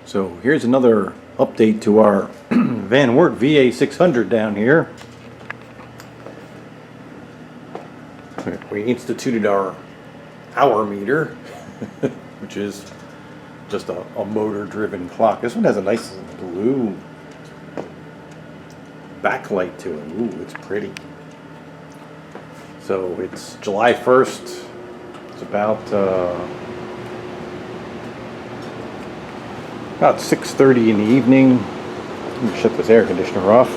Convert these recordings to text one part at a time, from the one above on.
So here's another update to our Wert VA600 down here. We instituted our hour meter, which is just a motor-driven clock. This one has a nice blue backlight to it. Ooh, it's pretty. So it's July 1st. It's about 6:30 in the evening. Let me shut this air conditioner off.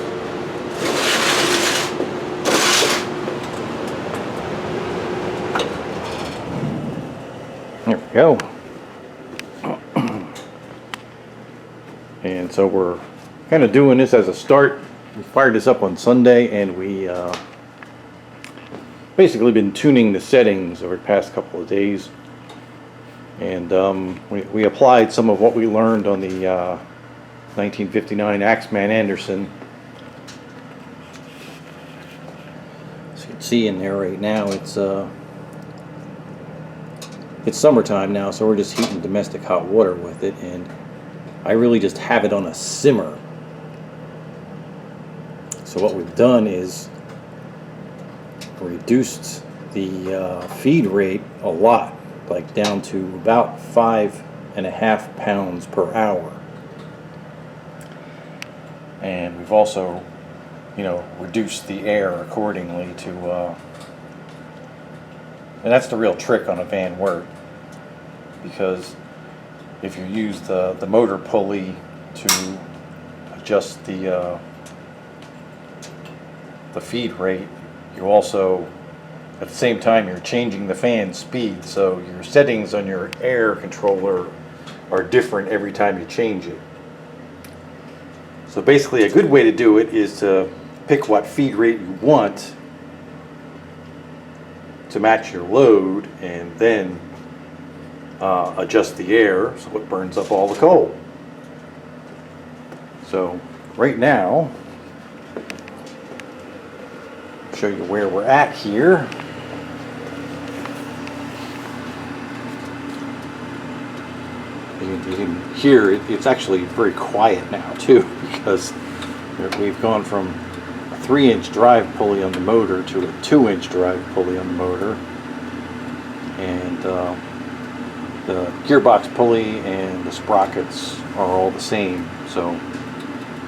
There we go. And so we're kind of doing this as a start. We fired this up on Sunday, and we basically been tuning the settings over the past couple of days. And we applied some of what we learned on the 1959 Axeman Anderson. As you can see in there right now, it's summertime now, so we're just heating domestic hot water with it, and I really just have it on a simmer. So what we've done is reduced the feed rate a lot, like down to about 5.5 pounds per hour. And we've also, reduced the air accordingly to, and that's the real trick on a Van Wert, because if you use the motor pulley to adjust the feed rate, you also, at the same time, you're changing the fan speed, so your settings on your air controller are different every time you change it. So basically, a good way to do it is to pick what feed rate you want to match your load, and then adjust the air so it burns up all the coal. So right now, I'll show you where we're at here. You can hear it's actually very quiet now too, because we've gone from a 3-inch drive pulley on the motor to a 2-inch drive pulley on the motor, and the gearbox pulley and the sprockets are all the same. So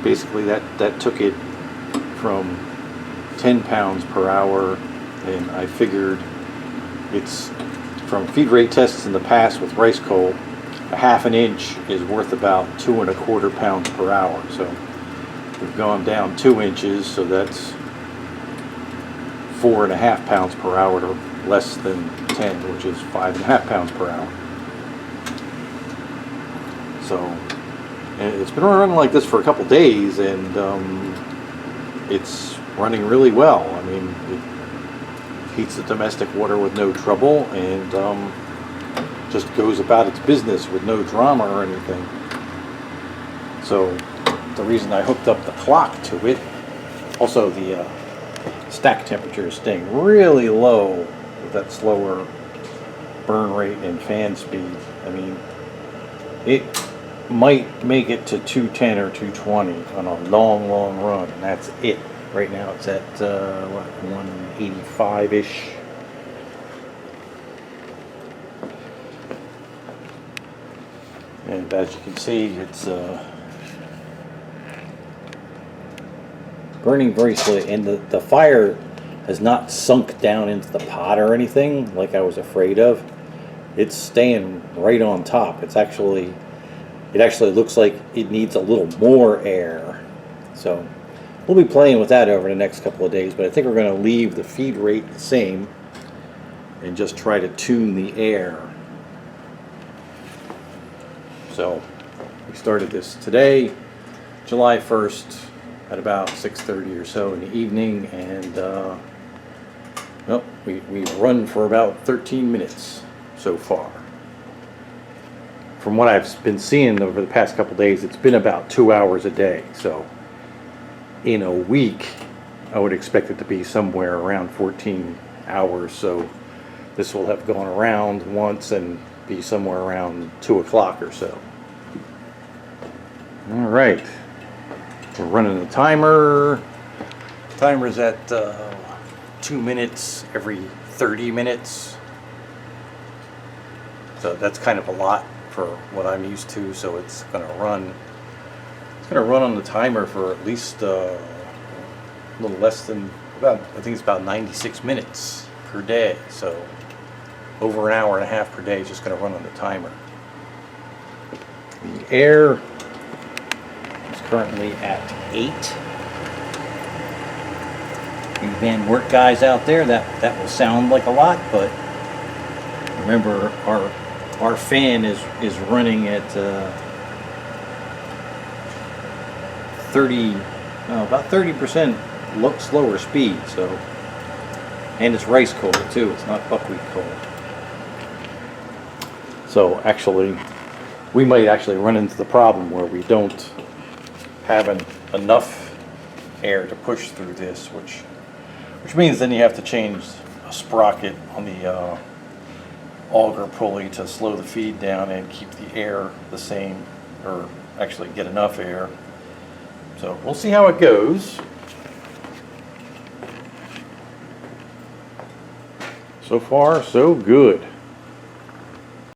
basically that took it from 10 pounds per hour, and I figured it's from feed rate tests in the past with rice coal, a 1/2 inch is worth about 2.25 pounds per hour. So we've gone down 2 inches, so that's 4.5 pounds per hour to less than 10, which is 5.5 pounds per hour. So, and it's been running like this for a couple days, and it's running really well. I mean, it heats the domestic water with no trouble, and just goes about its business with no drama or anything. So the reason I hooked up the clock to it, also the stack temperature is staying really low with that slower burn rate and fan speed. I mean, it might make it to 210 or 220 on a long run, and that's it. Right now it's at 185-ish. And as you can see, it's burning very slowly, and the fire has not sunk down into the pot or anything like I was afraid of. It's staying right on top. It actually looks like it needs a little more air. So we'll be playing with that over the next couple of days, but I think we're going to leave the feed rate the same and just try to tune the air. So we started this today, July 1st, at about 6:30 or so in the evening, and we've run for about 13 minutes so far. From what I've been seeing over the past couple days, it's been about 2 hours a day. So in a week, I would expect it to be somewhere around 14 hours. So this will have gone around once and be somewhere around 2 o'clock or so. All right, we're running the timer. Timer's at 2 minutes every 30 minutes. So that's kind of a lot for what I'm used to. So it's going to run. It's going to run on the timer for at least a little less than I think it's about 96 minutes per day. So over an hour and a half per day is just going to run on the timer. The air is currently at 8. You Van Wert guys out there, that will sound like a lot, but remember our fan is running at about 30% slower speed. So, and it's rice cold too. It's not buckwheat cold. So actually, we might actually run into the problem where we don't have enough air to push through this, which means then you have to change a sprocket on the auger pulley to slow the feed down and keep the air the same, or actually get enough air. So we'll see how it goes. So far, so good.